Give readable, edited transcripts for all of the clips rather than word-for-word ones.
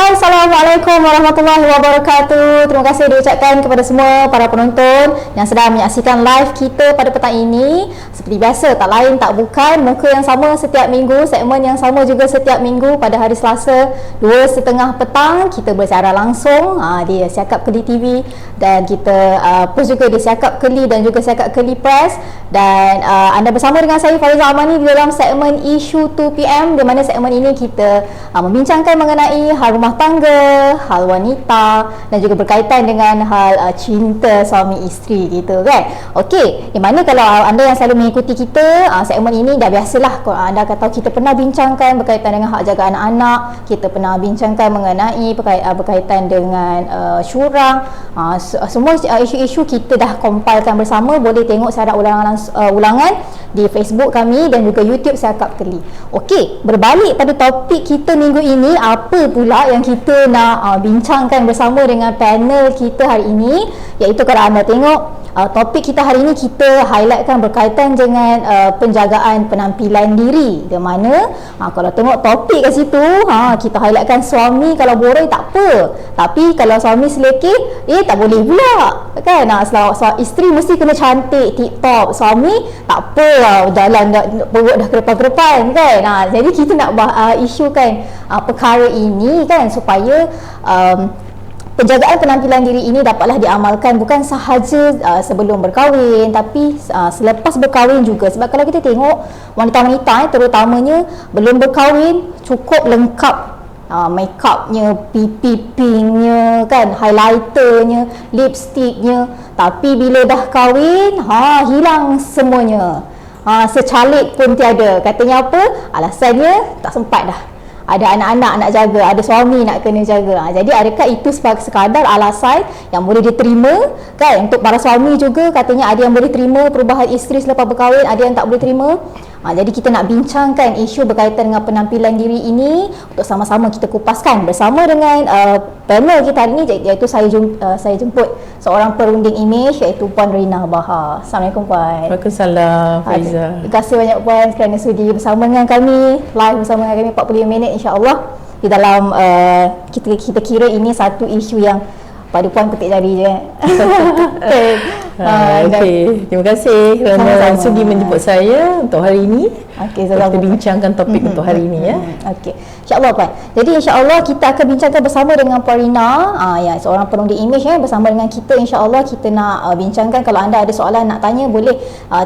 Hai, Assalamualaikum warahmatullahi wabarakatuh. Terima kasih diucapkan kepada semua para penonton yang sedang menyaksikan live kita pada petang ini. Seperti biasa, tak lain tak bukan, muka yang sama setiap minggu, segmen yang sama juga setiap minggu pada hari Selasa 2:30 petang. Kita bersiaran langsung di Siakap Keli TV dan kita post juga di Siakap Keli dan juga Siakap Keli Press. Dan anda bersama dengan saya Fariza Amani di dalam segmen Isu 2PM, di mana segmen ini kita membincangkan mengenai hal rumah tangga, hal wanita dan juga berkaitan dengan hal cinta suami isteri gitu kan. Okey, di mana kalau anda yang selalu mengikuti kita segmen ini dah biasalah, kalau anda akan tahu kita pernah bincangkan berkaitan dengan hak jaga anak-anak, kita pernah bincangkan mengenai berkaitan dengan syurang, semua isu-isu kita dah compilekan bersama. Boleh tengok saya ada ulangan di Facebook kami dan juga YouTube Siakap Keli. Okey, berbalik pada topik kita minggu ini, apa pula yang kita nak bincangkan bersama dengan panel kita hari ini, iaitu kalau anda tengok topik kita hari ini kita highlightkan berkaitan dengan penjagaan penampilan diri. Di mana kalau tengok topik kat situ, kita highlightkan suami kalau borai tak apa, tapi kalau suami selekeh tak boleh pula kan. Isteri mesti kena cantik, tip-top, suami tak apa lah, jalan perut dah kerepan-kerepan kan. Jadi kita nak isukan perkara ini kan, supaya penjagaan penampilan diri ini dapatlah diamalkan bukan sahaja sebelum berkahwin, tapi selepas berkahwin juga. Sebab kalau kita tengok wanita-wanita terutamanya belum berkahwin cukup lengkap make upnya, pipi pinknya kan, highlighternya, lipsticknya, tapi bila dah kahwin hilang semuanya. Secalik pun tiada. Katanya apa? Alasannya tak sempat dah, ada anak-anak nak jaga, ada suami nak kena jaga. Jadi adakah itu sekadar alasan yang boleh diterima kan? Untuk para suami juga katanya ada yang boleh terima perubahan isteri selepas berkahwin, ada yang tak boleh terima. Jadi kita nak bincangkan isu berkaitan dengan penampilan diri ini untuk sama-sama kita kupaskan bersama dengan panel kita hari ini, iaitu saya jemput seorang perunding imej iaitu Puan Rina Bahar. Assalamualaikum Puan. Waalaikumsalam Faiza. Terima kasih banyak Puan kerana sudi bersama dengan kami, live bersama dengan kami 45 minit insya-Allah di dalam kita kira ini satu isu yang pada Puan petik jari je. Okey, terima kasih kerana sudi menjemput saya untuk hari ini. Okey, kita bincangkan topik untuk hari ini ya. Okey, insya-Allah Puan. Jadi insya-Allah kita akan bincangkan bersama dengan Puan Rina, seorang perunding imej bersama dengan kita. Insya-Allah kita nak bincangkan. Kalau anda ada soalan nak tanya, boleh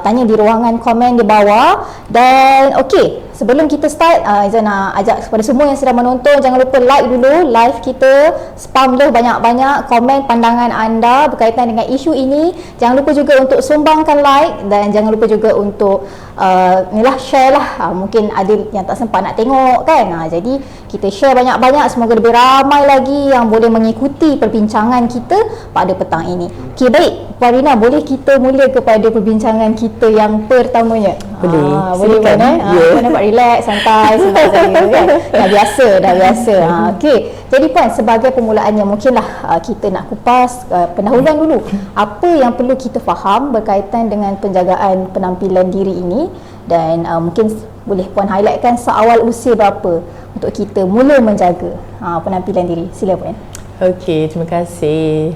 tanya di ruangan komen di bawah. Dan okey, sebelum kita start, Izan nak ajak kepada semua yang sedang menonton, jangan lupa like dulu live kita, spam dulu banyak-banyak komen pandangan anda berkaitan dengan isu ini. Jangan lupa juga untuk sumbangkan like dan jangan lupa juga untuk share lah. Mungkin ada yang tak sempat nak tengok kan. Jadi kita share banyak-banyak, semoga lebih ramai lagi yang boleh mengikuti perbincangan kita pada petang ini. Okey, baik Puan Rina, boleh kita mula kepada perbincangan kita yang pertamanya? Boleh kan? Puan nampak relax, santai saja kan. Dah biasa. Okey, jadi Puan, sebagai permulaannya mungkinlah kita nak kupas pendahuluan dulu. Apa yang perlu kita faham berkaitan dengan penjagaan penampilan diri ini, dan mungkin boleh Puan highlightkan seawal usia berapa untuk kita mula menjaga penampilan diri. Sila Puan. Okey, terima kasih.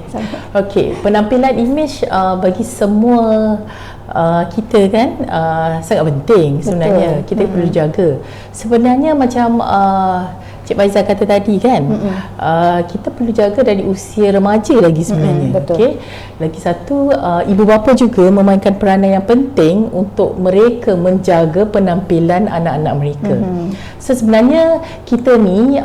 Okey, penampilan imej bagi semua kita kan sangat penting sebenarnya. Betul. Kita perlu jaga. Sebenarnya macam Cik Faiza kata tadi kan, kita perlu jaga dari usia remaja lagi sebenarnya. Okey. Lagi satu, ibu bapa juga memainkan peranan yang penting untuk mereka menjaga penampilan anak-anak mereka. So sebenarnya kita ni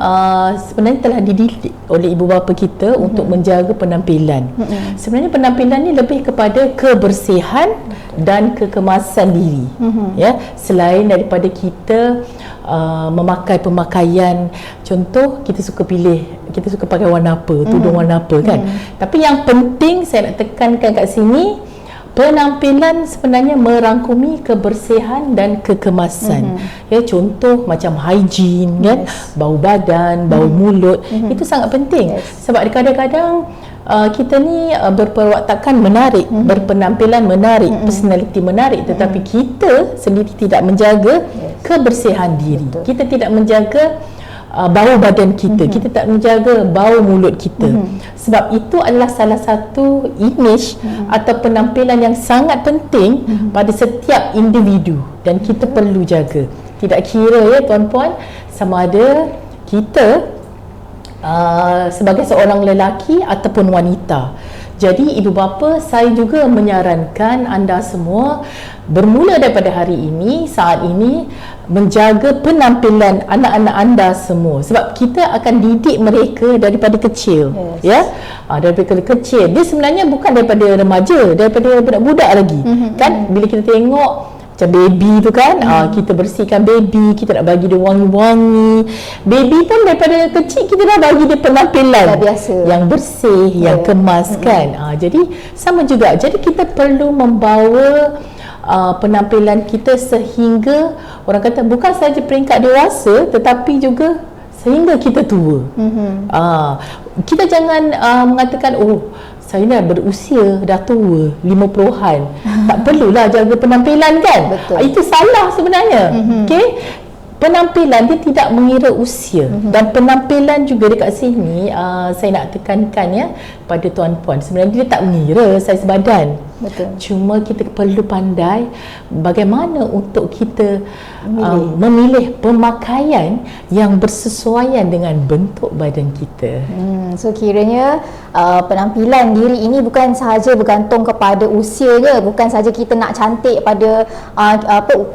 sebenarnya telah dididik oleh ibu bapa kita untuk menjaga penampilan. Sebenarnya penampilan ni lebih kepada kebersihan dan kekemasan diri. Ya, selain daripada kita memakai pemakaian, contoh kita suka pakai warna apa, tudung warna apa kan. Tapi yang penting saya nak tekankan kat sini, penampilan sebenarnya merangkumi kebersihan dan kekemasan. Ya, contoh macam hygiene kan, bau badan, bau mulut, itu sangat penting. Sebab kadang-kadang kita ni berperwatakan menarik, berpenampilan menarik, personality menarik, tetapi kita sendiri tidak menjaga kebersihan diri. Kita tidak menjaga bau badan kita, kita tak menjaga bau mulut kita. Sebab itu adalah salah satu image atau penampilan yang sangat penting pada setiap individu dan kita perlu jaga. Tidak kira ya tuan-puan, sama ada kita sebagai seorang lelaki ataupun wanita. Jadi ibu bapa, saya juga menyarankan anda semua bermula daripada hari ini, saat ini, menjaga penampilan anak-anak anda semua. Sebab kita akan didik mereka daripada kecil. Ya, daripada kecil. Dia sebenarnya bukan daripada remaja, daripada budak-budak lagi. Kan, bila kita tengok macam baby tu kan, kita bersihkan baby, kita nak bagi dia wangi-wangi. Baby pun daripada kecil kita dah bagi dia penampilan yang bersih, yang kemas kan. Jadi sama juga, jadi kita perlu membawa penampilan kita sehingga orang kata bukan saja peringkat dewasa tetapi juga sehingga kita tua. Kita jangan mengatakan saya dah berusia, dah tua, 50-an. Tak perlulah jaga penampilan kan? Betul. Itu salah sebenarnya. Okey. Penampilan dia tidak mengira usia. Dan penampilan juga dekat sini saya nak tekankan ya pada tuan-puan. Sebenarnya dia tak mengira saiz badan. Betul. Cuma kita perlu pandai bagaimana untuk kita memilih pemakaian yang bersesuaian dengan bentuk badan kita. So kiranya penampilan diri ini bukan sahaja bergantung kepada usianya, bukan sahaja kita nak cantik pada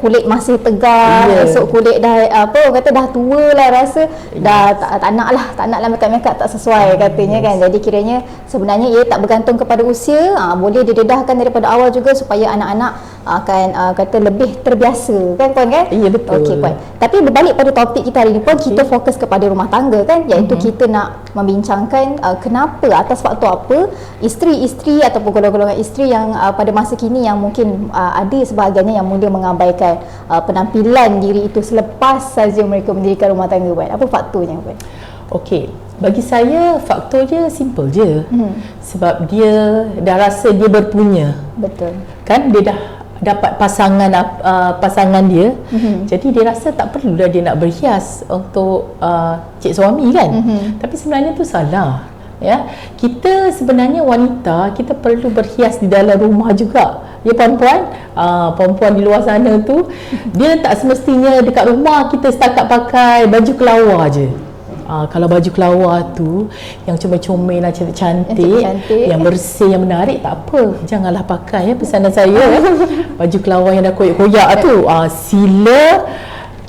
kulit masih tegar, esok kulit dah orang kata dah tua lah rasa, dah tak nak lah makeup tak sesuai katanya kan. Jadi kiranya sebenarnya ia tak bergantung kepada usia, boleh didedahkan daripada awal juga supaya anak-anak akan kata lebih terbiasa kan puan kan? Ya, betul. Okey puan. Tapi berbalik pada topik kita hari ni puan, kita fokus kepada rumah tangga kan, iaitu kita nak membincangkan kenapa, atas faktor apa isteri-isteri ataupun golongan-golongan isteri yang pada masa kini yang mungkin ada sebahagiannya yang mula mengabaikan penampilan diri itu selepas saja mereka mendirikan rumah tangga puan. Apa faktornya puan? Okey, bagi saya faktor dia simple je. Sebab dia dah rasa dia berpunya. Betul. Kan dia dah dapat pasangan dia. Jadi dia rasa tak perlulah dia nak berhias untuk cik suami kan. Tapi sebenarnya tu salah. Ya, kita sebenarnya wanita, kita perlu berhias di dalam rumah juga. Ya puan-puan, perempuan di luar sana tu dia tak semestinya dekat rumah kita setakat pakai baju kelawar je. Kalau baju kelawar tu yang comel-comel lah, cantik-cantik, yang bersih, yang menarik, tak apa, janganlah pakai ya, pesanan saya. Baju kelawar yang dah koyak-koyak tu sila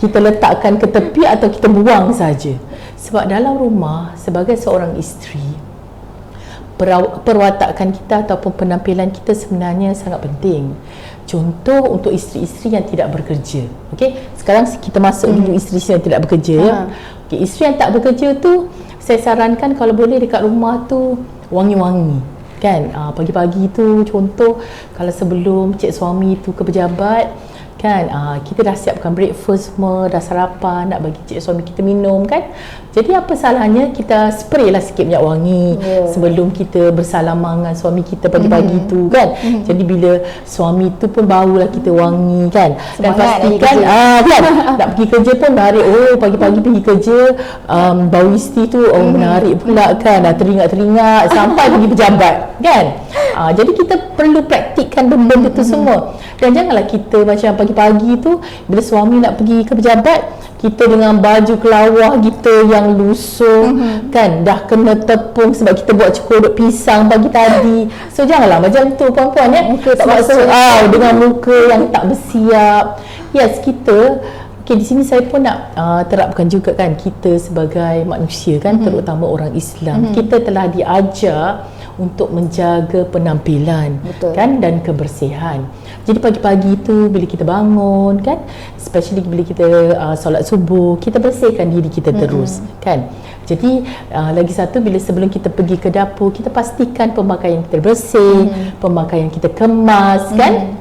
kita letakkan ke tepi atau kita buang saja. Sebab dalam rumah sebagai seorang isteri, perwatakan kita ataupun penampilan kita sebenarnya sangat penting. Contoh untuk isteri-isteri yang tidak bekerja. Okey, sekarang kita masuk dulu isteri yang tidak bekerja ya. Okey, isteri yang tak bekerja tu saya sarankan kalau boleh dekat rumah tu wangi-wangi kan. Pagi-pagi tu contoh kalau sebelum cik suami tu ke pejabat kan, kita dah siapkan breakfast semua, dah sarapan, nak bagi cik suami kita minum kan. Jadi apa salahnya kita spray lah sikit minyak wangi sebelum kita bersalaman dengan suami kita pagi-pagi tu kan. Jadi bila suami tu pun baulah kita wangi kan. Dan pastikan kan nak pergi kerja pun menarik. Pagi-pagi pergi kerja bau isteri tu menarik pula kan, dah teringat-teringat sampai pergi pejabat kan. Jadi kita perlu praktikkan benda tu semua. Dan janganlah kita macam pagi-pagi tu bila suami nak pergi ke pejabat, kita dengan baju kelawar kita yang lusuh kan, dah kena tepung sebab kita buat cukurut pisang pagi tadi. So janganlah macam tu puan-puan ya. Muka tak masuk dengan muka yang tak bersiap. Yes, kita di sini saya pun nak terapkan juga kan, kita sebagai manusia kan, terutama orang Islam, kita telah diajar untuk menjaga penampilan kan dan kebersihan. Jadi pagi-pagi tu bila kita bangun kan, especially bila kita solat subuh, kita bersihkan diri kita terus kan. Jadi lagi satu, bila sebelum kita pergi ke dapur, kita pastikan pemakaian kita bersih, pemakaian kita kemas kan.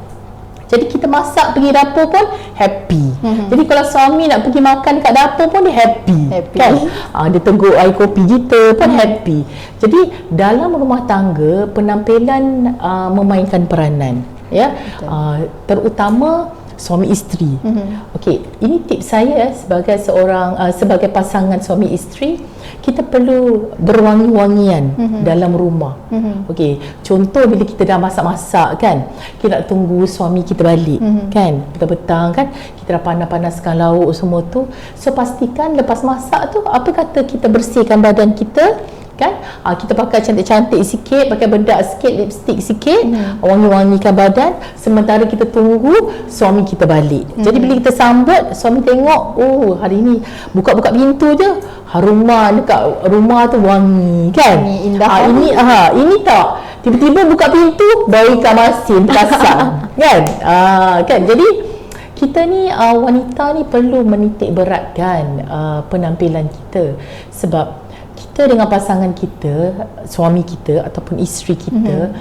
Jadi kita masak pergi dapur pun happy. Jadi kalau suami nak pergi makan dekat dapur pun dia happy. Kan? Dia tegur air kopi kita pun happy. Jadi dalam rumah tangga penampilan memainkan peranan ya. Terutama suami isteri. Okey, ini tips saya sebagai seorang sebagai pasangan suami isteri, kita perlu berwangi-wangian dalam rumah. Okey, contoh bila kita dah masak-masak kan, kita nak tunggu suami kita balik kan, petang-petang kan, kita dah panas-panaskan lauk semua tu. So pastikan lepas masak tu, apa kata kita bersihkan badan kita kan, kita pakai cantik-cantik sikit, pakai bedak sikit, lipstick sikit, wangi-wangikan badan sementara kita tunggu suami kita balik. Jadi bila kita sambut, suami tengok, oh hari ni buka-buka pintu je rumah dekat rumah tu wangi kan, indah. Ini tak tiba-tiba buka pintu bau ikan masin terasam kan. Kan, jadi kita ni wanita ni perlu menitik beratkan penampilan kita, sebab kita dengan pasangan kita, suami kita ataupun isteri kita,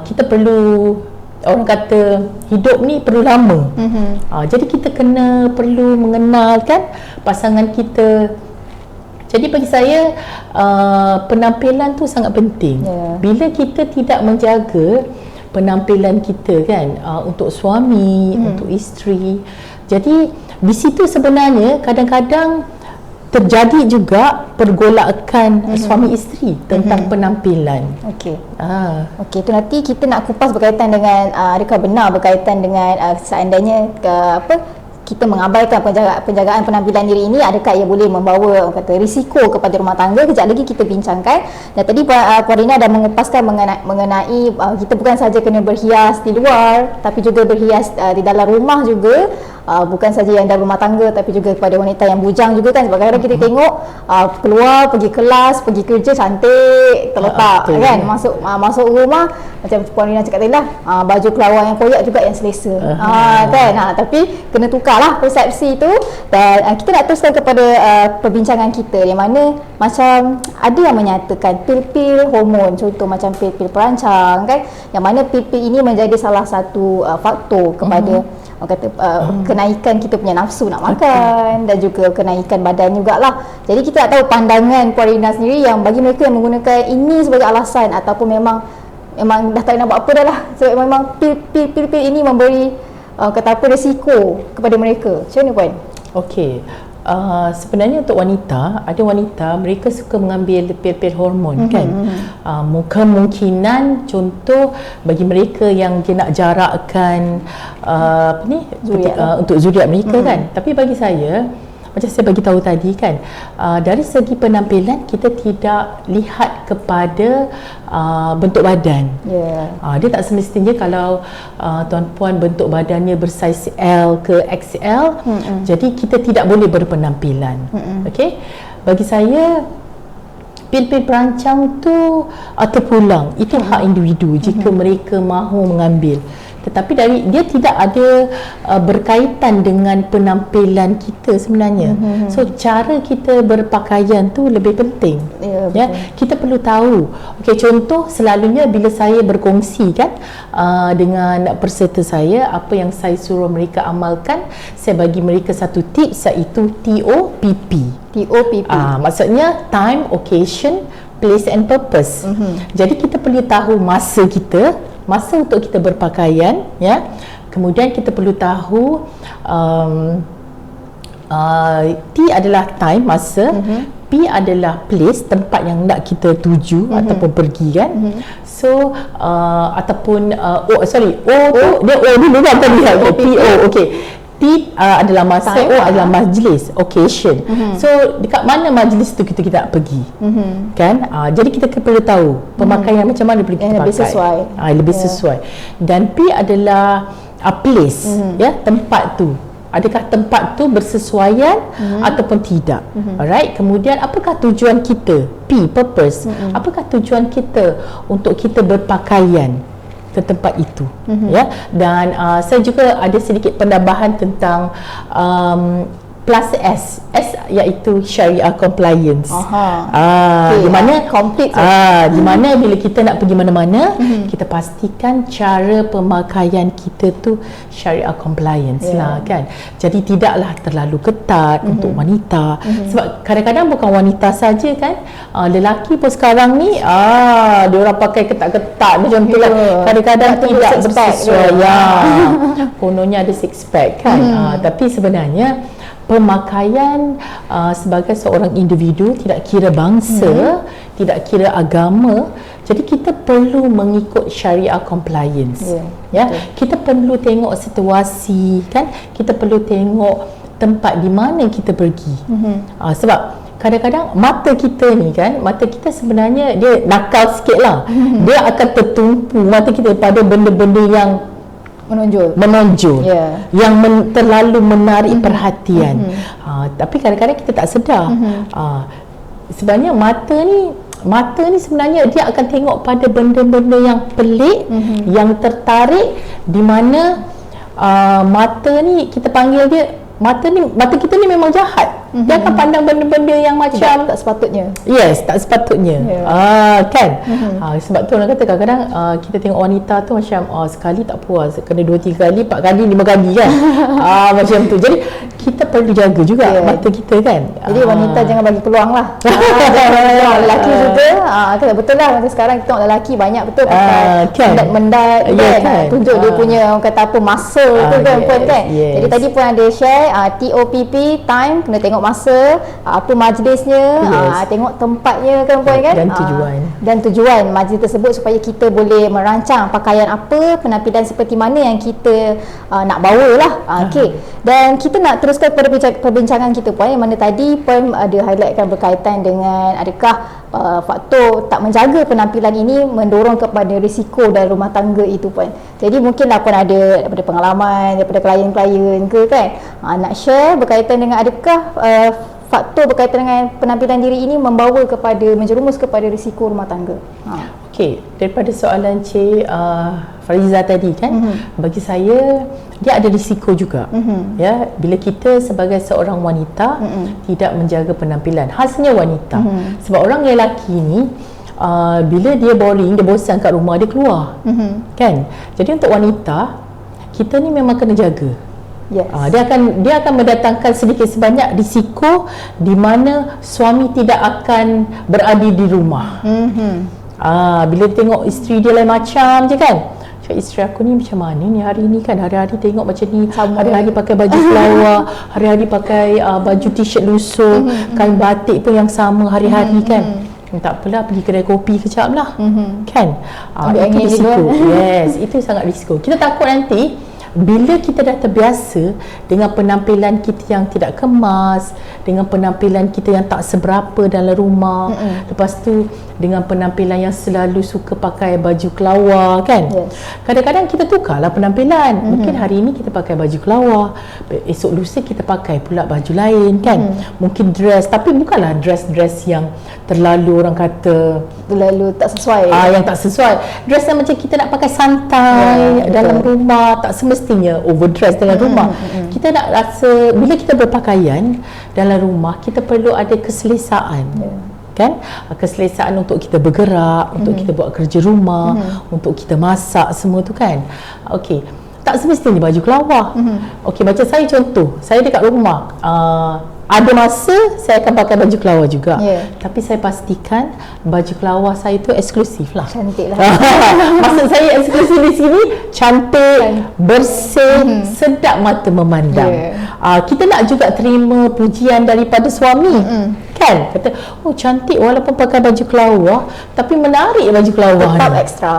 kita perlu, orang kata hidup ni perlu lama. Jadi kita perlu mengenalkan pasangan kita. Jadi bagi saya penampilan tu sangat penting. Bila kita tidak menjaga penampilan kita kan, untuk suami, untuk isteri, jadi di situ sebenarnya kadang-kadang terjadi juga pergolakan suami isteri tentang penampilan. Okey. Okey, tu nanti kita nak kupas berkaitan dengan adakah benar berkaitan dengan seandainya kita mengabaikan penjagaan penampilan diri ini, adakah ia boleh membawa risiko kepada rumah tangga. Kejap lagi kita bincangkan. Dan tadi Puan Rina dah mengupaskan mengenai kita bukan saja kena berhias di luar, tapi juga berhias di dalam rumah juga. Bukan saja yang dalam rumah tangga, tapi juga kepada wanita yang bujang juga kan. Sebab kadang kita tengok keluar, pergi kelas, pergi kerja cantik, terletak kan, masuk rumah macam Puan Rina cakap tadi lah, baju kelawar yang koyak juga yang selesa. Kan, tapi kena tukarlah persepsi tu. Dan kita nak teruskan kepada perbincangan kita, yang mana macam ada yang menyatakan pil-pil hormon, contoh macam pil-pil perancang kan, yang mana pil-pil ini menjadi salah satu faktor kepada kenaikan kita punya nafsu nak makan, dan juga kenaikan badan jugalah. Jadi kita nak tahu pandangan Puan Rina sendiri, yang bagi mereka yang menggunakan ini sebagai alasan, ataupun memang dah tak nak buat apa dah lah, sebab memang pil-pil ini memberi risiko kepada mereka. Macam mana Puan? Okey, sebenarnya untuk wanita, ada wanita mereka suka mengambil pil-pil hormon kan. Kemungkinan contoh bagi mereka yang dia nak jarakkan untuk zuriat mereka kan. Tapi bagi saya, macam saya bagi tahu tadi kan, dari segi penampilan kita tidak lihat kepada bentuk badan. Dia tak semestinya kalau tuan-puan bentuk badannya bersaiz L ke XL, jadi kita tidak boleh berpenampilan. Okey, bagi saya pil-pil perancang tu terpulang, itu hak individu jika mereka mahu mengambil. Tetapi dia tidak ada berkaitan dengan penampilan kita sebenarnya. So cara kita berpakaian tu lebih penting. Ya, kita perlu tahu. Okey, contoh selalunya bila saya berkongsi kan dengan peserta saya apa yang saya suruh mereka amalkan, saya bagi mereka satu tips, iaitu TOPP. Maksudnya time, occasion, place and purpose. Jadi kita perlu tahu masa untuk kita berpakaian, ya. Kemudian kita perlu tahu T adalah time, masa, P adalah place, tempat yang nak kita tuju ataupun pergi kan. So ataupun O tu dia O dulu kan tadi kan. PO. Okey. T adalah masa, O adalah majlis, occasion. So dekat mana majlis tu kita nak pergi, kan? Jadi kita perlu tahu pemakaian macam mana perlu kita pakai, lebih sesuai. Dan P adalah place, ya, tempat tu. Adakah tempat tu bersesuaian ataupun tidak? Alright. Kemudian apakah tujuan kita? P, purpose. Apakah tujuan kita untuk kita berpakaian ke tempat itu, ya. Dan saya juga ada sedikit penambahan tentang plus S iaitu Syariah Compliance. Okay, di mana complete di mana bila kita nak pergi mana-mana, kita pastikan cara pemakaian kita tu Syariah Compliance lah kan. Jadi tidaklah terlalu ketat untuk wanita. Sebab kadang-kadang bukan wanita saja kan, lelaki pun sekarang ni dia orang pakai ketat-ketat macam tu lah. Kadang-kadang tidak bersesuai. Kononnya ada six pack kan. Tapi sebenarnya pemakaian sebagai seorang individu tidak kira bangsa, tidak kira agama. Jadi kita perlu mengikut Syariah Compliance. Kita perlu tengok situasi kan, kita perlu tengok tempat di mana kita pergi. Sebab kadang-kadang mata kita ni kan, mata kita sebenarnya dia nakal sikit lah. Dia akan tertumpu mata kita pada benda-benda yang menonjol, yang terlalu menarik perhatian. Tapi kadang-kadang kita tak sedar. Sebenarnya mata ni sebenarnya dia akan tengok pada benda-benda yang pelik, yang tertarik, di mana mata ni kita panggil dia, mata kita ni memang jahat. Dia akan pandang benda-benda yang macam tak sepatutnya. Yes, tak sepatutnya. Kan? Sebab tu orang kata kadang-kadang kita tengok wanita tu macam sekali tak puas, kena 2-3 kali, 4 kali, 5 kali kan. Macam tu. Jadi kita perlu jaga juga mata kita kan. Jadi wanita jangan bagi peluang lah. Lelaki juga betul lah. Macam sekarang kita tengok lelaki banyak betul pakai mendat kan, tunjuk dia punya orang kata apa, masa tu kan pun kan. Jadi tadi pun ada share TOPP, time, kena tengok masa, apa majlisnya, tengok tempatnya kan puan kan, dan tujuan majlis tersebut supaya kita boleh merancang pakaian apa, penampilan seperti mana yang kita nak bawa lah. Dan kita nak teruskan pada perbincangan kita puan, yang mana tadi pun ada highlightkan berkaitan dengan adakah faktor tak menjaga penampilan ini mendorong kepada risiko dalam rumah tangga itu puan. Jadi mungkinlah pun ada daripada pengalaman, daripada klien-klien ke kan, nak share berkaitan dengan adakah faktor berkaitan dengan penampilan diri ini menjerumus kepada risiko rumah tangga. Okey, daripada soalan Cik Fariza tadi kan, bagi saya dia ada risiko juga. Ya, bila kita sebagai seorang wanita tidak menjaga penampilan, khasnya wanita. Sebab orang lelaki ni bila dia boring, dia bosan kat rumah, dia keluar. Kan? Jadi untuk wanita, kita ni memang kena jaga. Dia akan mendatangkan sedikit sebanyak risiko di mana suami tidak akan berada di rumah. Bila tengok isteri dia lain macam je kan, isteri aku ni macam mana ni hari ni kan, hari-hari tengok macam ni, hari-hari pakai baju flower, hari-hari pakai baju t-shirt lusuh, kain batik pun yang sama hari-hari kan. Tak apalah, pergi kedai kopi kejap lah kan. Itu risiko. Yes, itu sangat risiko. Kita takut nanti bila kita dah terbiasa dengan penampilan kita yang tidak kemas, dengan penampilan kita yang tak seberapa dalam rumah, lepas tu dengan penampilan yang selalu suka pakai baju kelawar kan. Kadang-kadang kita tukarlah penampilan. Mungkin hari ini kita pakai baju kelawar, esok lusa kita pakai pula baju lain kan. Mungkin dress, tapi bukanlah dress yang terlalu orang kata terlalu tak sesuai. Yang tak sesuai. Dress yang macam kita nak pakai santai dalam rumah, tak semestinya overdress dalam rumah. Kita nak rasa bila kita berpakaian dalam rumah, kita perlu ada keselesaan. Kan? Keselesaan untuk kita bergerak, untuk kita buat kerja rumah, untuk kita masak semua tu kan. Okey, tak semestinya baju kelawar. Okey, macam saya contoh, saya dekat rumah ada masa saya akan pakai baju kelawar juga, tapi saya pastikan baju kelawar saya tu eksklusif lah. Cantik lah. Maksud saya eksklusif di sini cantik, bersih, sedap mata memandang. Kita nak juga terima pujian daripada suami. Kan? Kata, oh cantik walaupun pakai baju kelawar, tapi menarik baju kelawar. Tetap ekstra.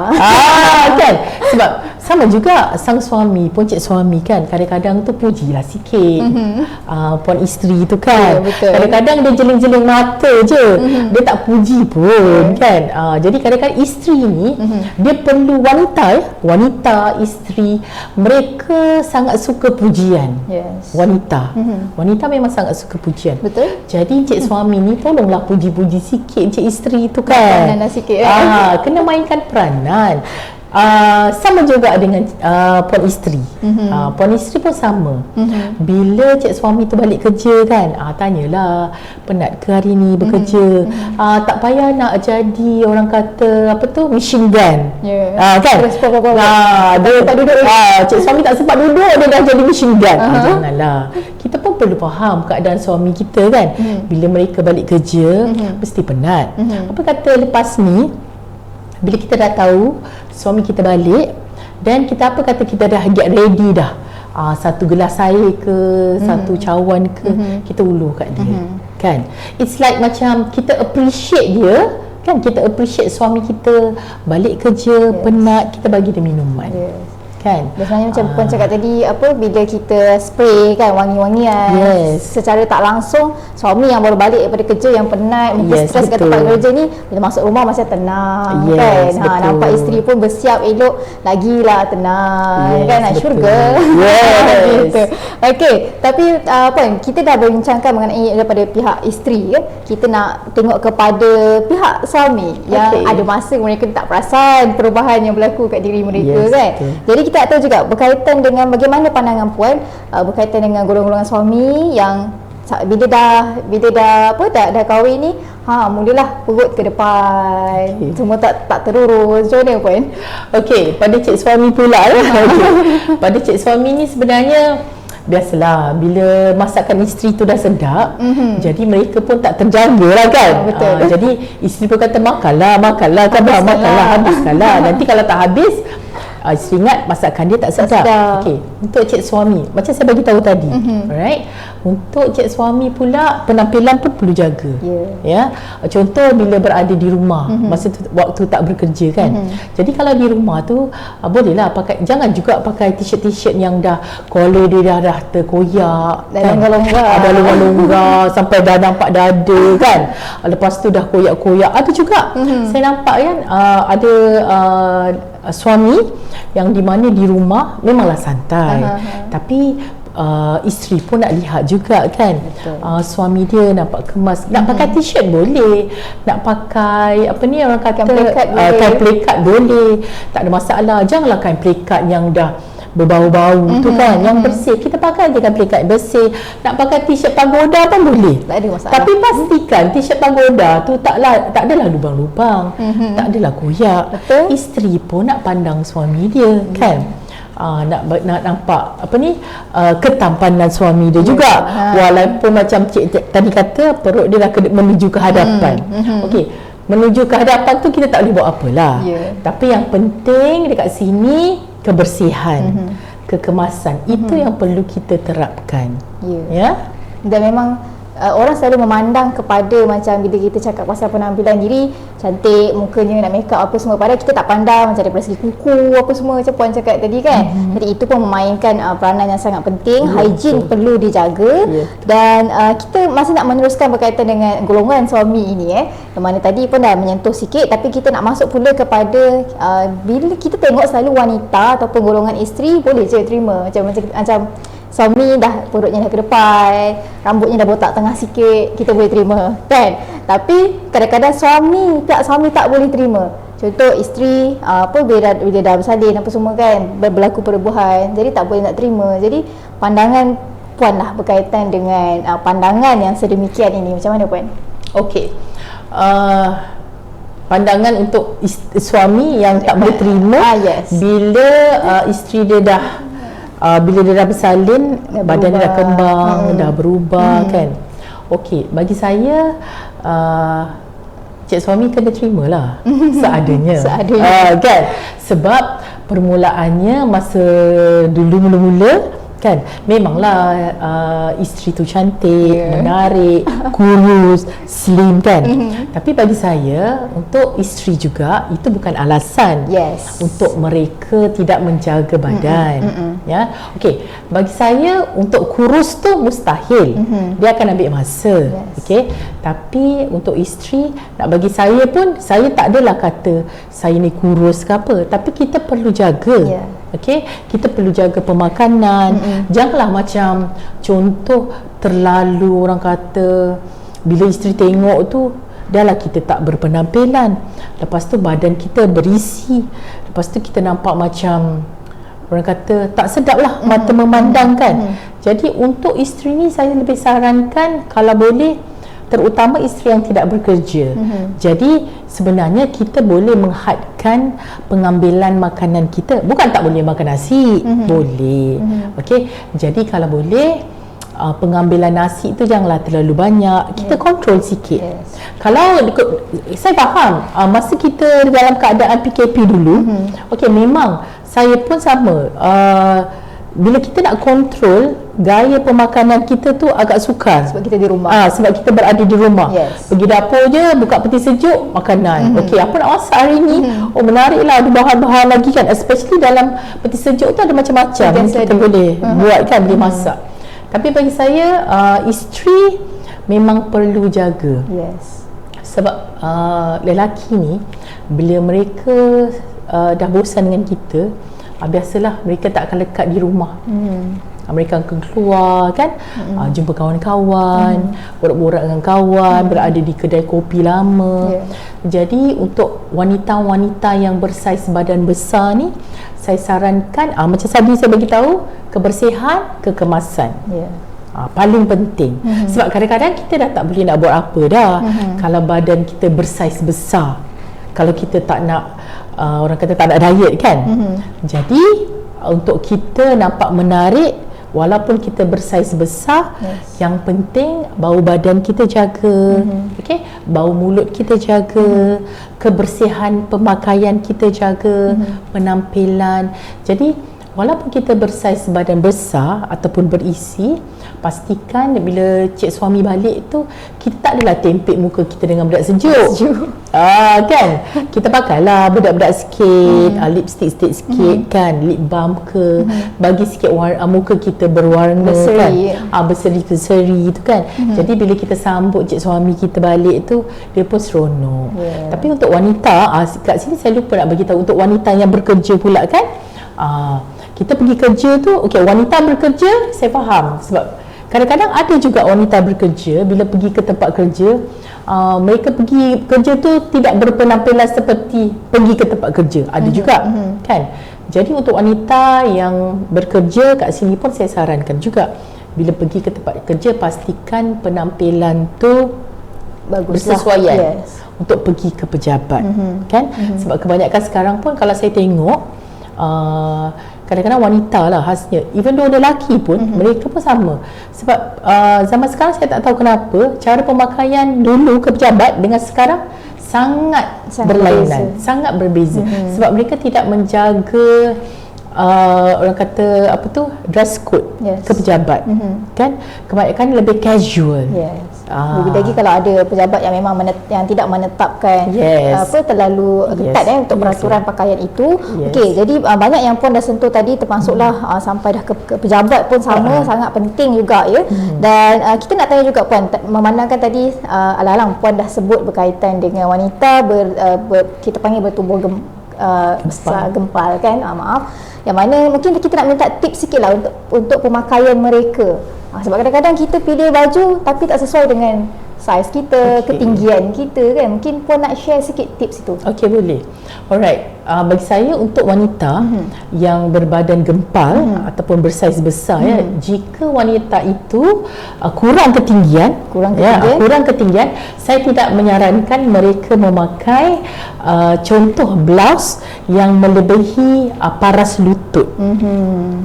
Kan? Sebab sama juga sang suami pun, cik suami kan, kadang-kadang tu pujilah sikit puan isteri tu kan. Kadang-kadang dia jeling-jeling mata je, dia tak puji pun kan. Jadi kadang-kadang isteri ni dia perlu wanita, isteri, mereka sangat suka pujian. Wanita memang sangat suka pujian. Betul. Jadi cik suami ni tolonglah puji-puji sikit cik isteri tu kan. Peranan sikit kena mainkan peranan. Sama juga dengan puan isteri. Puan isteri pun sama. Bila cik suami tu balik kerja kan, tanyalah, penat ke hari ni bekerja? Tak payah nak jadi orang kata apa tu, machine gun. Kan? Dia tak duduk. Cik suami tak sempat duduk, dia dah jadi machine gun. Janganlah. Kita pun perlu faham keadaan suami kita kan. Bila mereka balik kerja, mesti penat. Apa kata lepas ni, bila kita dah tahu suami kita balik dan kita apa kata kita dah get ready dah, satu gelas air ke, satu cawan ke, kita uluh kat dia. Kan, it's like macam kita appreciate dia kan, kita appreciate suami kita balik kerja penat, kita bagi dia minuman. Kan? Biasanya macam puan cakap tadi, apa, bila kita spray kan wangi-wangian, secara tak langsung suami yang baru balik daripada kerja yang penat, mungkin stres kat tempat kerja ni, bila masuk rumah masih tenang kan. Nampak isteri pun bersiap elok, lagilah tenang kan, nak syurga. Gitu. Okey, tapi puan, kita dah berbincangkan mengenai daripada pihak isteri kan, kita nak tengok kepada pihak suami yang ada masa mereka tak perasan perubahan yang berlaku kat diri mereka kan. Jadi kita nak tahu juga berkaitan dengan bagaimana pandangan puan berkaitan dengan golongan-golongan suami yang bila dah kahwin ni, mulalah perut ke depan, semua tak terurus. Macam mana puan? Okey, pada cik suami pula pada cik suami ni sebenarnya biasalah, bila masakan isteri tu dah sedap, jadi mereka pun tak terjaga lah kan. Jadi isteri pun kata makanlah habiskanlah. Nanti kalau tak habis, isteri ingat masakan dia tak sedap. Okey, untuk cik suami, macam saya bagi tahu tadi, alright, untuk cik suami pula penampilan pun perlu jaga. Ya, contoh bila berada di rumah, masa tu waktu tak bekerja kan. Jadi kalau di rumah tu bolehlah pakai, jangan juga pakai t-shirt yang dah collar dia dah terkoyak kan, ada longgar sampai dah nampak dada kan. Lepas tu dah koyak-koyak. Ada juga saya nampak kan, ada suami yang di mana di rumah memanglah santai, tapi isteri pun nak lihat juga kan. Suami dia nampak kemas, nak pakai t-shirt boleh, nak pakai apa ni orang kata kain plekat boleh, tak ada masalah. Janganlah kain plekat yang dah berbau-bau tu kan, yang bersih kita pakai je, kan plekat bersih. Nak pakai t-shirt pagoda pun boleh, tak ada masalah, tapi pastikan t-shirt pagoda tu tak adalah lubang-lubang, tak adalah koyak. Isteri pun nak pandang suami dia kan, nak nampak apa ni, ketampanan suami dia juga. Walaupun macam cik tadi kata perut dia dah menuju ke hadapan. Okey, menuju ke hadapan tu kita tak boleh buat apalah. Tapi yang penting dekat sini kebersihan, kekemasan, itu yang perlu kita terapkan. Ya. Dan memang orang selalu memandang kepada macam bila kita cakap pasal penampilan diri, cantik, mukanya nak make up apa semua, padahal kita tak pandang macam daripada segi kuku apa semua macam puan cakap tadi kan. Jadi itu pun memainkan peranan yang sangat penting. Hygiene perlu dijaga. Dan kita masih nak meneruskan berkaitan dengan golongan suami ini yang mana tadi pun dah menyentuh sikit, tapi kita nak masuk pula kepada bila kita tengok selalu wanita ataupun golongan isteri boleh je terima macam suami dah perutnya dah ke depan, rambutnya dah botak tengah sikit, kita boleh terima kan. Tapi kadang-kadang pihak suami tak boleh terima. Contoh isteri bila dah bersalin apa semua kan, berlaku perubahan, jadi tak boleh nak terima. Jadi pandangan puan lah berkaitan dengan pandangan yang sedemikian ini, macam mana puan? Okey, pandangan untuk suami yang tak boleh terima bila isteri dia dah bila dia dah bersalin, badan dia dah kembang, dah berubah kan. Okey, bagi saya cik suami kena terimalah seadanya. Kan, sebab permulaannya masa dulu mula-mula kan, memanglah isteri tu cantik, menarik, kurus, slim kan. Tapi bagi saya, untuk isteri juga itu bukan alasan untuk mereka tidak menjaga badan. Ya, okey, bagi saya untuk kurus tu mustahil, dia akan ambil masa. Okey, tapi untuk isteri, nak bagi saya pun, saya tak adalah kata saya ni kurus ke apa, tapi kita perlu jaga. Okey, kita perlu jaga pemakanan. Janganlah macam contoh terlalu orang kata bila isteri tengok tu dah lah kita tak berpenampilan, lepas tu badan kita berisi, lepas tu kita nampak macam orang kata tak sedap lah mata memandang kan. Jadi untuk isteri ni saya lebih sarankan kalau boleh, terutama isteri yang tidak bekerja. Jadi sebenarnya kita boleh menghadkan pengambilan makanan kita. Bukan tak boleh makan nasi, boleh. Okey. Jadi kalau boleh pengambilan nasi tu janganlah terlalu banyak. Kita kontrol sikit. Kalau saya faham masa kita dalam keadaan PKP dulu, okey, memang saya pun sama. Bila kita nak kontrol gaya pemakanan kita tu agak sukar Sebab kita di rumah. sebab kita berada di rumah. Pergi dapur je, buka peti sejuk, makanan. Okey, apa nak masak hari ni? Oh, menariklah, ada bahan-bahan lagi kan. Especially dalam peti sejuk tu ada macam-macam yang kita boleh buat kan, boleh masak. Tapi bagi saya isteri memang perlu jaga. Sebab lelaki ni bila mereka dah bosan dengan kita, biasalah mereka tak akan lekat di rumah. Mereka akan keluar kan, jumpa kawan-kawan, borak-borak dengan kawan, berada di kedai kopi lama. Jadi untuk wanita-wanita yang bersaiz badan besar ni, saya sarankan macam tadi saya bagi tahu, kebersihan, kekemasan. Paling penting. Sebab kadang-kadang kita dah tak boleh nak buat apa dah kalau badan kita bersaiz besar. Kalau kita tak nak orang kata tak nak diet kan. Jadi untuk kita nampak menarik walaupun kita bersaiz besar, yang penting bau badan kita jaga, okey, bau mulut kita jaga, kebersihan pemakaian kita jaga, penampilan. Jadi walaupun kita bersaiz badan besar ataupun berisi, pastikan bila cik suami balik tu kita tak adalah tempek muka kita dengan bedak sejuk. Kan, kita pakailah bedak-bedak sikit, lipstick sikit kan, lip balm ke, bagi sikit muka kita berwarna berseri, kan, berseri-berseri tu kan. Jadi bila kita sambut cik suami kita balik tu, dia pun seronok. Tapi untuk wanita, kat sini saya lupa nak bagi tahu, untuk wanita yang bekerja pula kan, kita pergi kerja tu, okey, wanita bekerja saya faham, sebab kadang-kadang ada juga wanita bekerja bila pergi ke tempat kerja, mereka pergi kerja tu tidak berpenampilan seperti pergi ke tempat kerja. Ada juga kan. Jadi untuk wanita yang bekerja kat sini pun saya sarankan juga, bila pergi ke tempat kerja pastikan penampilan tu bersesuaian untuk pergi ke pejabat kan. Sebab kebanyakan sekarang pun kalau saya tengok, kadang-kadang wanita lah khasnya, even though lelaki pun mereka pun sama. Sebab zaman sekarang saya tak tahu kenapa cara pemakaian dulu ke pejabat dengan sekarang sangat berlainan, sangat berbeza. Sebab mereka tidak menjaga orang kata apa tu, dress code ke pejabat kan. Kebanyakan lebih casual. Lebih lagi kalau ada pejabat yang memang yang tidak menetapkan apa terlalu ketat untuk peraturan pakaian itu. Okey, jadi banyak yang pun dah sentuh tadi, termasuklah sampai dah ke pejabat pun sama, sangat penting juga ya. Dan kita nak tanya juga Puan, memandangkan tadi alang-alang Puan dah sebut berkaitan dengan wanita kita panggil bertubuh besar, gempal kan, maaf, yang mana mungkin kita nak minta tips sikit lah untuk pemakaian mereka. Sebab kadang-kadang kita pilih baju tapi tak sesuai dengan saiz kita, ketinggian kita kan. Mungkin Puan nak share sikit tips itu. Okey, boleh. Alright, bagi saya untuk wanita yang berbadan gempal ataupun bersaiz besar ya, jika wanita itu kurang ketinggian, saya tidak menyarankan mereka memakai contoh blouse yang melebihi paras lutut.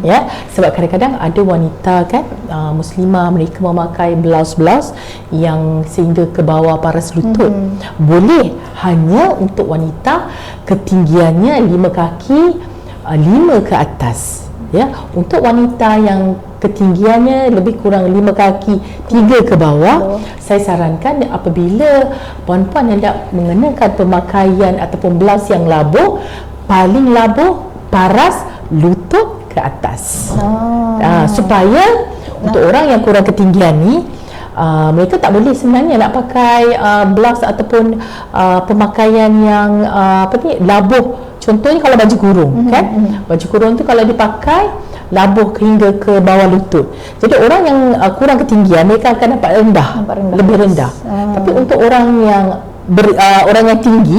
Ya, sebab kadang-kadang ada wanita kan muslimah, mereka memakai blouse yang sehingga ke bawah paras lutut. Boleh, hanya untuk wanita ketinggiannya 5 kaki 5 ke atas ya. Untuk wanita yang ketinggiannya lebih kurang 5 kaki 3 ke bawah, saya sarankan apabila puan-puan hendak mengenakan pemakaian ataupun blouse yang labuh, paling labuh paras lutut ke atas. Supaya untuk orang yang kurang ketinggian ni, mereka tak boleh sebenarnya nak pakai blouse ataupun pemakaian yang labuh. Contohnya kalau baju kurung kan, baju kurung tu kalau dipakai labuh hingga ke bawah lutut, jadi orang yang kurang ketinggian mereka akan nampak rendah, lebih rendah. Tapi untuk orang yang orang yang tinggi,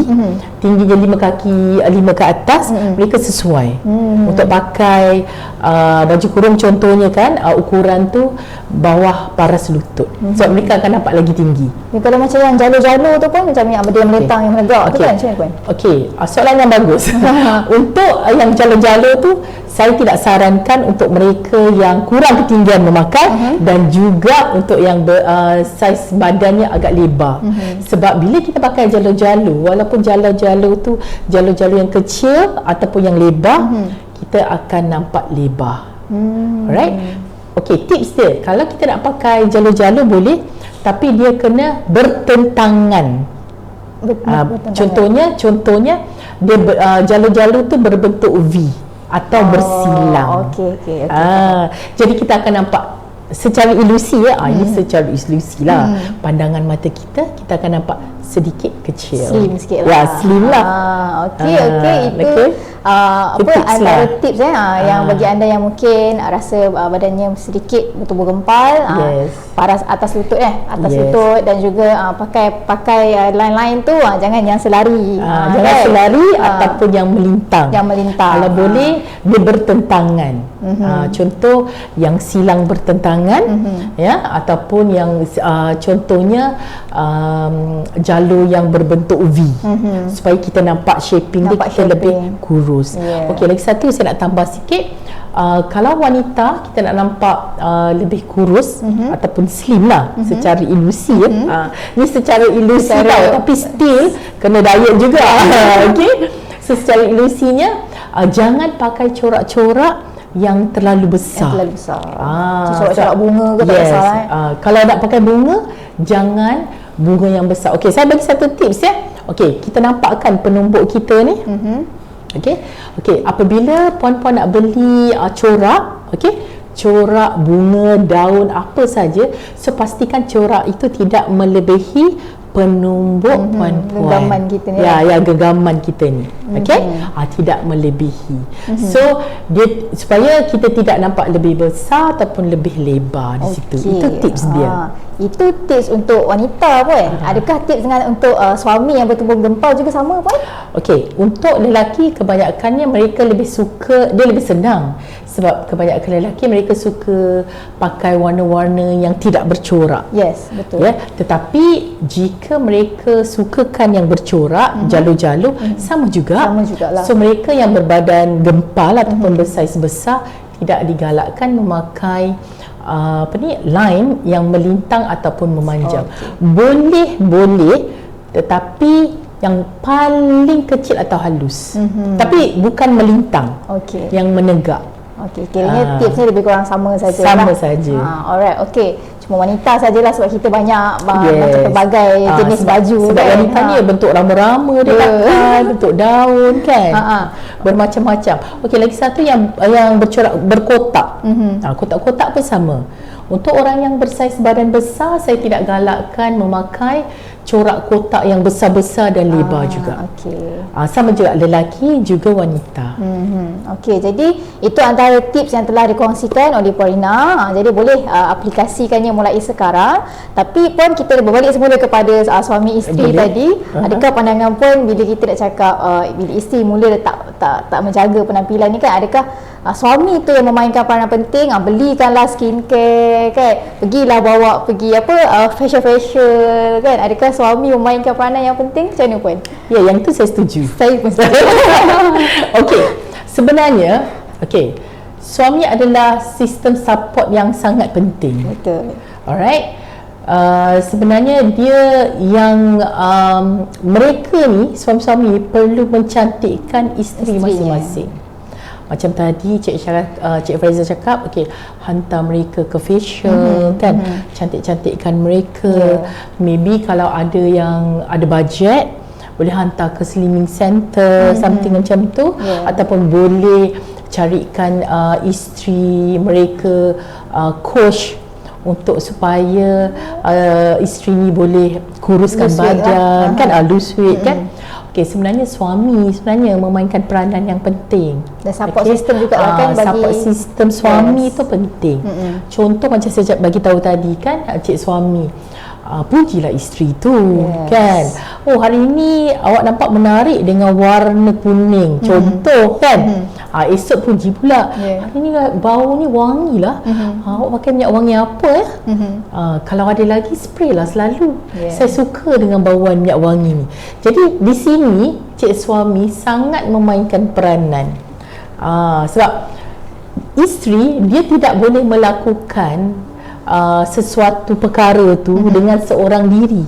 tingginya 5 kaki 5 ke atas, mereka sesuai untuk pakai baju kurung contohnya kan, ukuran tu bawah paras lutut. So mereka akan nampak lagi tinggi. Kalau macam yang jalur-jalur tu pun macam yang dia melintang, yang menegak tu kan, macam mana puan? Okey, soalan yang bagus. Untuk yang jalur-jalur tu, saya tidak sarankan untuk mereka yang kurang ketinggian memakai dan juga untuk yang saiz badannya agak lebar. Sebab bila kita pakai jalur-jalur, walaupun jalur-jalur tu jalur-jalur yang kecil ataupun yang lebar, kita akan nampak lebar. Alright? Okey, tips dia, kalau kita nak pakai jalur-jalur boleh, tapi dia kena bertentangan. Contohnya dia jalur-jalur tu berbentuk V atau bersilang. Okey. Jadi kita akan nampak secara ilusi ini secara ilusi lah. Pandangan mata kita akan nampak sedikit kecil. Slim sikit lah. Ya, slim lah. Okey. Itu antara tips yang bagi anda yang mungkin rasa badannya sedikit bertubuh gempal, paras atas lutut lutut, dan juga pakai line-line tu jangan selari. Jangan selari ataupun yang melintang. Kalau boleh dia bertentangan. Contoh yang silang bertentangan, ataupun yang contohnya jalur yang berbentuk V, supaya kita nampak shaping dia, kita lebih kurus. Okey, lagi satu saya nak tambah sikit. Kalau wanita kita nak nampak lebih kurus ataupun slim lah, secara ilusi ni secara ilusi tapi still kena diet juga. Okey, so, secara ilusinya jangan pakai corak-corak yang terlalu besar. Corak-corak bunga ke tak besar. Kalau nak pakai bunga, jangan bunga yang besar. Okey, saya bagi satu tips Okey, kita nampakkan penumbuk kita ni. Okey, apabila puan-puan nak beli corak, corak, bunga, daun, apa saja, so pastikan corak itu tidak melebihi penumbuk puan-puan. Genggaman kita ni. Genggaman kita ni. Tidak melebihi. So dia, supaya kita tidak nampak lebih besar ataupun lebih lebar di situ. Itu tips dia. Itu tips untuk wanita pun. Adakah tips dengan untuk suami yang bertubuh gempal juga sama pun? Okey, untuk lelaki kebanyakannya mereka lebih suka, dia lebih senang. Sebab kebanyakan lelaki mereka suka pakai warna-warna yang tidak bercorak. Yes, betul. Tetapi jika mereka sukakan yang bercorak, jalur-jalur, sama jugalah. So mereka yang berbadan gempal ataupun bersaiz besar tidak digalakkan memakai line yang melintang ataupun memanjang. Boleh, tetapi yang paling kecil atau halus. Tapi bukan melintang. Yang menegak. Kiranya tipsnya lebih kurang sama saja. Alright, cuma wanita sajalah, sebab kita banyak macam pelbagai jenis baju. Sebab wanita ni bentuk rama-rama dia pakai, bentuk daun kan. Bermacam-macam. Okey, lagi satu yang bercorak, berkotak. Kotak-kotak pun sama. Untuk orang yang bersaiz badan besar, saya tidak galakkan memakai corak kotak yang besar-besar dan lebar juga. Sama juga lelaki juga wanita. Jadi itu antara tips yang telah dikongsikan oleh Puan Rina. Jadi boleh aplikasikannya mulai sekarang. Tapi pun kita berbalik semula kepada suami isteri tadi. Adakah pandangan pun bila kita nak cakap bila isteri mula tak menjaga penampilan ni kan, adakah suami tu yang memainkan peranan penting? Belikanlah skincare kan, pergilah bawa pergi facial kan. Adakah suami memainkan peranan yang penting? Macam mana puan? Ya, yang tu saya setuju. Saya pun setuju. Okey, sebenarnya suami adalah sistem support yang sangat penting. Betul. Alright. Sebenarnya dia yang mereka ni suami-suami perlu mencantikkan isteri masing-masing. Macam tadi Cik Faizal cakap, hantar mereka ke facial kan, cantik-cantikkan mereka. Maybe kalau ada yang ada bajet, boleh hantar ke slimming center, something macam tu. Ataupun boleh carikan isteri mereka coach untuk supaya isteri ni boleh kuruskan badan kan, lose weight kan. Sebenarnya suami memainkan peranan yang penting. Dan support system juga kan bagi support system suami tu penting. Contoh macam saya bagi tahu tadi kan, cik suami pujilah isteri tu kan. oh hari ini awak nampak menarik dengan warna kuning, contoh kan. Esok puji pula, hari ni bau ni wangi lah. Awak pakai minyak wangi apa ya? Kalau ada lagi spray lah selalu. Saya suka dengan bauan minyak wangi ni. Jadi di sini cik suami sangat memainkan peranan. Sebab isteri dia tidak boleh melakukan sesuatu perkara tu dengan seorang diri.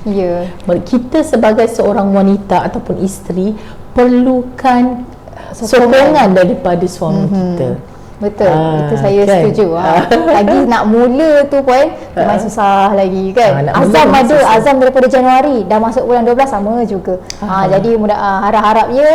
Kita sebagai seorang wanita ataupun isteri perlukan sokongan daripada suami kita. Betul, itu saya kan? Setuju. Lagi nak mula tu pun memang susah lagi kan. Azam ada, azam daripada Januari dah masuk bulan 12 sama juga. Jadi harap-harapnya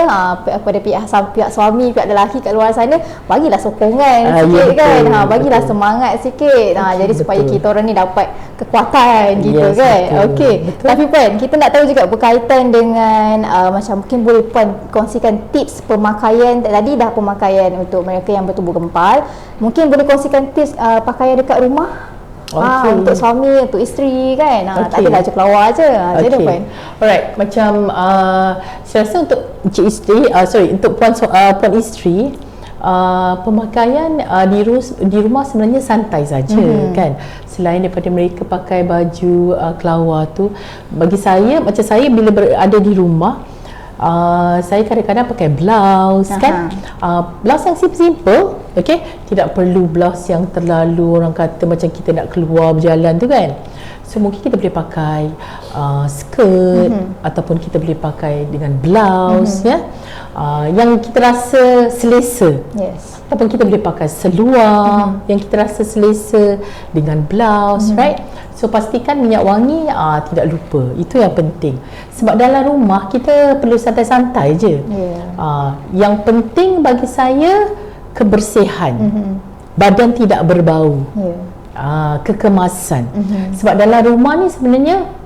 pada pihak suami, pihak lelaki kat luar sana bagilah sokongan sikit kan. Bagilah semangat sikit. Jadi supaya kita orang ni dapat kekuatan gitu kan. Okey. Tapi Puan, kita nak tahu juga berkaitan dengan macam mungkin boleh Puan kongsikan tips pemakaian. Tadi dah pemakaian untuk mereka yang bertubuh gempal. Mungkin boleh kongsikan tips pakaian dekat rumah. Untuk suami, untuk isteri kan. Tak adalah je keluar je. Jadi Puan. Alright, macam saya rasa untuk encik isteri, untuk puan isteri, pemakaian di rumah sebenarnya santai saja kan. Selain daripada mereka pakai baju kelawar tu, bagi saya, macam saya bila berada di rumah, saya kadang-kadang pakai blouse kan. Blouse yang simple, okey, tidak perlu blouse yang terlalu orang kata macam kita nak keluar berjalan tu kan. So mungkin kita boleh pakai skirt ataupun kita boleh pakai dengan blouse ya. Yang kita rasa selesa. Ataupun kita boleh pakai seluar yang kita rasa selesa dengan blouse, right? So pastikan minyak wangi tidak lupa. Itu yang penting. Sebab dalam rumah kita perlu santai-santai je. Yang penting bagi saya kebersihan. Badan tidak berbau. Kekemasan. Sebab dalam rumah ni sebenarnya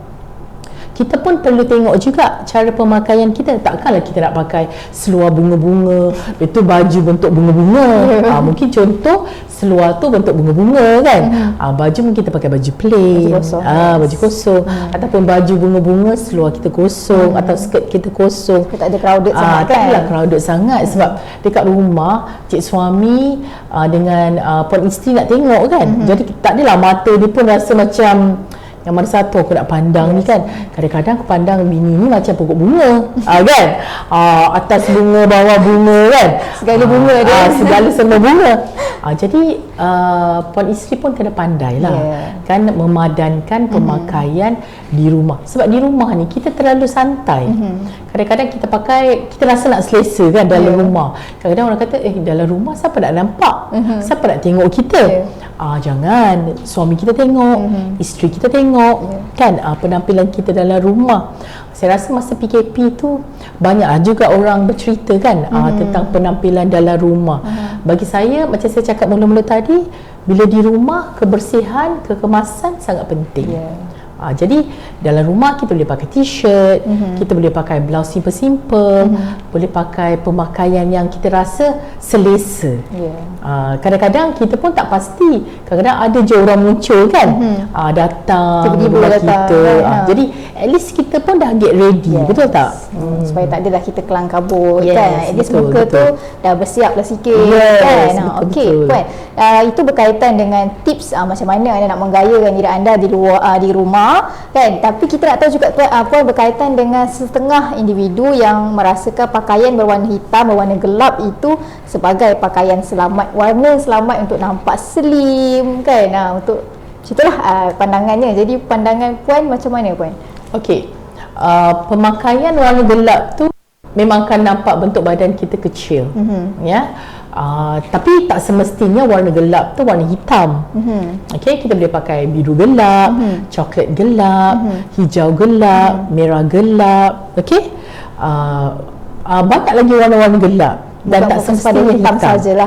kita pun perlu tengok juga cara pemakaian kita. Takkanlah kita nak pakai seluar bunga-bunga, itu baju bentuk bunga-bunga. Mungkin contoh seluar tu bentuk bunga-bunga kan. Baju mungkin kita pakai baju plain, baju kosong, ataupun baju bunga-bunga seluar kita kosong, atau skirt kita kosong. Tak ada crowded sangat kan. Taklah crowded sangat sebab dekat rumah cik suami dengan puan isteri nak tengok kan. Jadi tak adalah mata dia pun rasa macam yang mana satu aku nak pandang ni kan. Kadang-kadang aku pandang bini ni macam pokok bunga kan. Atas bunga, bawah bunga kan. Segala bunga dia. Segala semua bunga. Jadi puan isteri pun kena pandai lah kan, memadankan pemakaian di rumah. Sebab di rumah ni kita terlalu santai. Kadang-kadang kita pakai, kita rasa nak selesa kan dalam rumah. Kadang-kadang orang kata dalam rumah siapa nak nampak, siapa nak tengok kita. Jangan, suami kita tengok, isteri kita tengok kan penampilan kita dalam rumah. Saya rasa masa PKP tu banyaklah juga orang bercerita kan tentang penampilan dalam rumah. Bagi saya, macam saya cakap mula-mula tadi, bila di rumah kebersihan, kekemasan sangat penting. Jadi dalam rumah kita boleh pakai t-shirt, kita boleh pakai blouse simple-simple, boleh pakai pemakaian yang kita rasa selesa. Kadang-kadang kita pun tak pasti, kadang-kadang ada je orang muncul kan, datang tiba-tiba kita. Jadi at least kita pun dah get ready, betul tak? Supaya tak adalah kita kelang kabut kan. At least muka tu dah bersiap lah sikit kan. Okey Puan, itu berkaitan dengan tips macam mana anda nak menggayakan diri anda di luar, di rumah kan. Tapi kita nak tahu juga Puan, berkaitan dengan setengah individu yang merasakan pakaian berwarna hitam, berwarna gelap itu sebagai pakaian selamat, warna selamat untuk nampak slim kan. Untuk itulah pandangannya. Jadi pandangan Puan macam mana Puan? Okey, pemakaian warna gelap tu memang akan nampak bentuk badan kita kecil, ya. Tapi tak semestinya warna gelap tu warna hitam. Okey, kita boleh pakai biru gelap, coklat gelap, hijau gelap, merah gelap. Okey, banyak lagi warna-warna gelap dan tak semestinya hitam sajalah.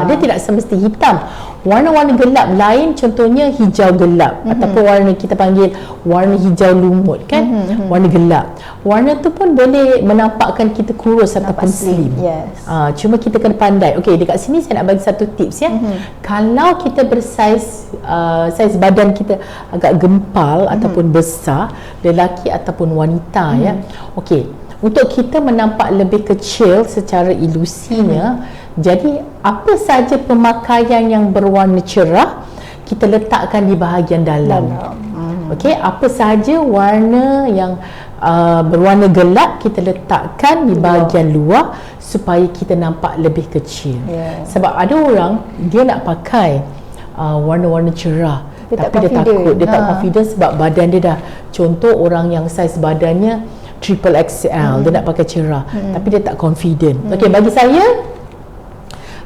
Dia tidak semesti hitam. Warna-warna gelap lain contohnya hijau gelap ataupun warna kita panggil warna hijau lumut kan, warna gelap. Warna tu pun boleh menampakkan kita kurus ataupun slim. Yes. Cuma kita kena pandai. Okey, dekat sini saya nak bagi satu tips ya. Kalau kita bersaiz saiz badan kita agak gempal ataupun besar, lelaki ataupun wanita ya. Okey, untuk kita menampak lebih kecil secara ilusinya, jadi apa saja pemakaian yang berwarna cerah kita letakkan di bahagian dalam. Okey, apa saja warna yang berwarna gelap kita letakkan di bahagian luar supaya kita nampak lebih kecil. Sebab ada orang dia nak pakai warna-warna cerah tapi dia takut, dia tak confident sebab badan dia dah, contoh orang yang saiz badannya triple XL, dia nak pakai cerah tapi dia tak confident. Okey, bagi saya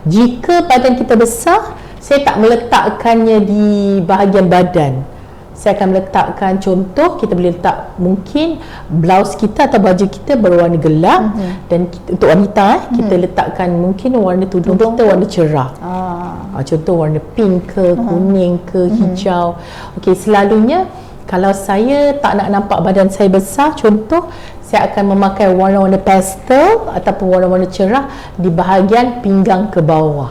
jika badan kita besar, saya tak meletakkannya di bahagian badan. Saya akan meletakkan, contoh kita boleh letak mungkin blouse kita atau baju kita berwarna gelap dan untuk wanita kita letakkan mungkin warna tudung kita warna cerah. Contoh warna pink ke, kuning ke, hijau. Okey, selalunya kalau saya tak nak nampak badan saya besar, contoh saya akan memakai warna-warna pastel ataupun warna-warna cerah di bahagian pinggang ke bawah.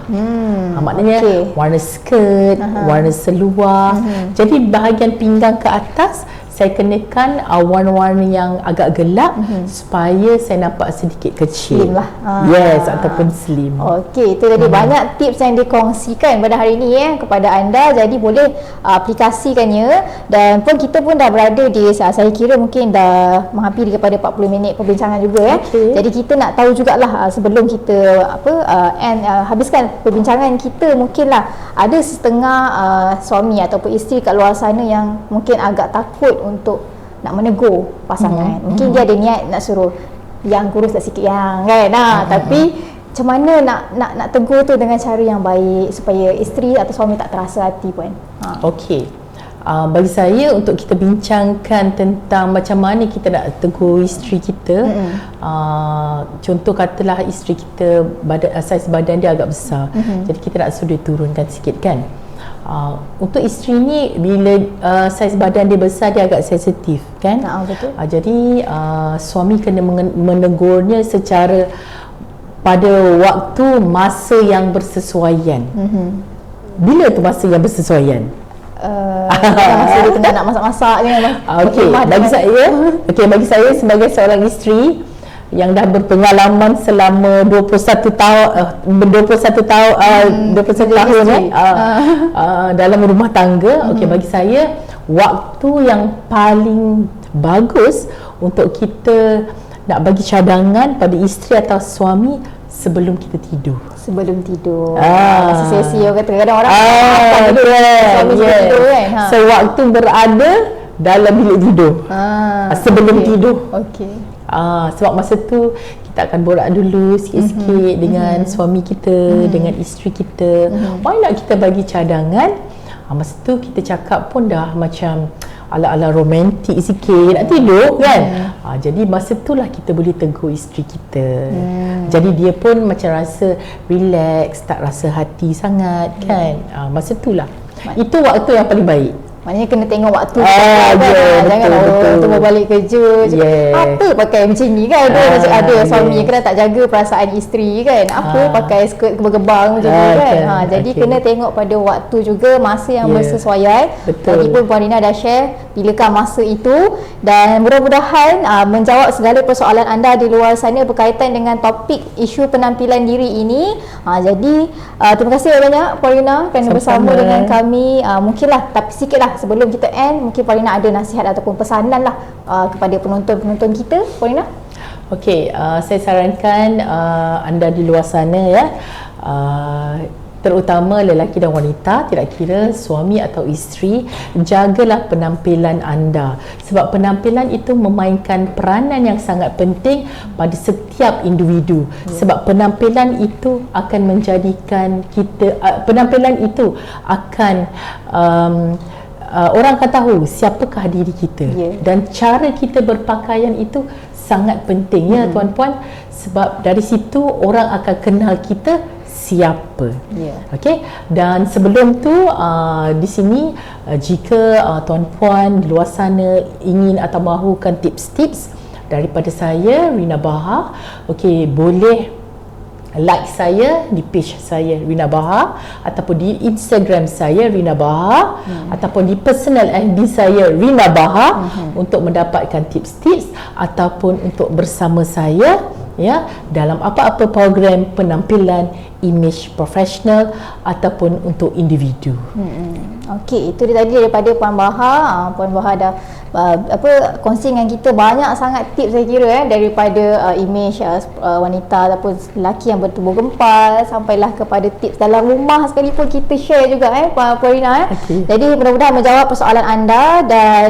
Maknanya warna skirt, warna seluar. Jadi bahagian pinggang ke atas saya kenakan warna-warna yang agak gelap supaya saya nampak sedikit kecil. Slim lah. Yes, ataupun slim. Okey, itu tadi banyak tips yang dikongsikan pada hari ini kepada anda. Jadi boleh aplikasikannya, dan pun kita pun dah berada di, saya kira mungkin dah menghampiri kepada 40 minit perbincangan juga Jadi kita nak tahu jugalah sebelum kita habiskan perbincangan kita, mungkinlah ada setengah suami ataupun isteri kat luar sana yang mungkin agak takut untuk nak menegur pasangan. Mungkin dia ada niat nak suruh yang kuruslah sikit yang kan. Tapi macam mana nak tegur tu dengan cara yang baik supaya isteri atau suami tak terasa hati pun. Okey. Bagi saya untuk kita bincangkan tentang macam mana kita nak tegur isteri kita. Contoh katalah isteri kita saiz badan dia agak besar. Jadi kita nak suruh dia turunkan sikit kan. Untuk isteri ni bila saiz badan dia besar, dia agak sensitif kan. Betul. Jadi suami kena menegurnya secara pada waktu masa yang bersesuaian. Bila tu masa yang bersesuaian? Masa dia tengah nak masak-masak je. Bagi saya sebagai seorang isteri yang dah berpengalaman selama 21 tahun dalam rumah tangga. Bagi saya waktu yang paling bagus untuk kita nak bagi cadangan pada isteri atau suami sebelum kita tidur. Sebelum tidur. Masa sesi orang kata kadang orang suami tidur kan. Sewaktu berada dalam bilik tidur. Sebelum tidur. Sebab masa tu kita akan borak dulu sikit-sikit dengan suami kita, dengan isteri kita. Why not kita bagi cadangan? Masa tu kita cakap pun dah macam ala-ala romantik sikit, nak tidur kan. Jadi masa tu lah kita boleh tegur isteri kita. Jadi dia pun macam rasa relax, tak rasa hati sangat kan. Masa tu lah. Itu waktu yang paling baik. Maknanya kena tengok waktu jangan tunggu balik kerja apa pakai macam ni kan. Ada suami kena tak jaga perasaan isteri kan, apa pakai skirt gebang macam ni kan. Jadi kena tengok pada waktu juga, masa yang bersesuaian. Tadi pun Puan Rina dah share bilakah masa itu, dan mudah-mudahan menjawab segala persoalan anda di luar sana berkaitan dengan topik isu penampilan diri ini. Jadi terima kasih banyak Puan Rina kerana bersama dengan kami. Mungkinlah tapi sikitlah sebelum kita end, mungkin Puan Rina ada nasihat ataupun pesanan lah kepada penonton-penonton kita, Puan Rina. Okey, saya sarankan anda di luar sana ya, terutama lelaki dan wanita, tidak kira suami atau isteri, jagalah penampilan anda. Sebab penampilan itu memainkan peranan yang sangat penting pada setiap individu. Sebab penampilan itu akan menjadikan kita, penampilan itu akan orang akan tahu siapakah diri kita. Dan cara kita berpakaian itu sangat penting ya tuan-puan. Sebab dari situ orang akan kenal kita siapa. Ya. Okey, dan sebelum tu di sini jika tuan-puan di luar sana ingin atau mahukan tips-tips daripada saya Rina Bahar, okey, boleh like saya di page saya Rina Bahar, ataupun di Instagram saya Rina Bahar, ataupun di personal FB saya Rina Bahar, untuk mendapatkan tips-tips ataupun untuk bersama saya ya dalam apa-apa program penampilan image profesional ataupun untuk individu. Okey, itu dia tadi daripada Puan Bahar. Puan Bahar dah kongsi dengan kita banyak sangat tips saya kira daripada image wanita ataupun lelaki yang bertubuh gempal sampailah kepada tips dalam rumah sekalipun kita share juga Puan Rina. Okay. Jadi mudah-mudahan menjawab persoalan anda. Dan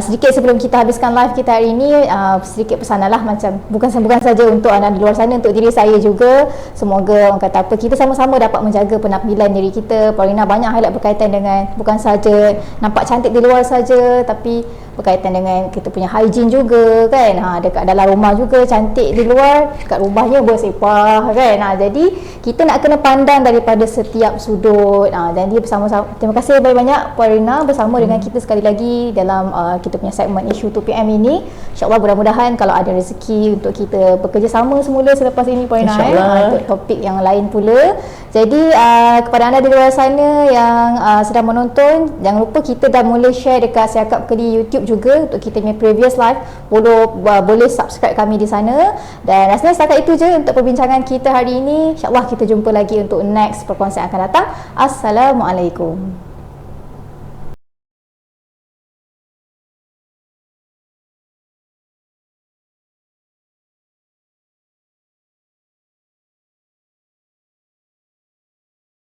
sedikit sebelum kita habiskan live kita hari ini, sedikit pesananlah, macam bukan saja untuk anda di luar sana, untuk diri saya juga. Semoga orang kata apa, kita sama-sama dapat menjaga penampilan diri kita. Puan Rina banyak highlight berkaitan dengan bukan saja nampak cantik di luar saja, tapi berkaitan dengan kita punya hygiene juga kan. Dekat dalam rumah juga cantik di luar, dekat rumahnya bersepah kan. Jadi kita nak kena pandang daripada setiap sudut. Jadi bersama-sama, terima kasih banyak-banyak Puan Rina bersama dengan kita sekali lagi dalam kita punya segmen isu 2PM ini. InsyaAllah mudah-mudahan kalau ada rezeki untuk kita bekerjasama semula selepas ini Puan Rina untuk topik yang lain pula. Jadi kepada anda di luar sana yang sedang menonton, jangan lupa kita dah mula share dekat Siakap Keli YouTube juga untuk kita punya previous live. Boleh subscribe kami di sana. Dan rasanya setakat itu je untuk perbincangan kita hari ini. InsyaAllah kita jumpa lagi untuk next perkongsian akan datang. Assalamualaikum.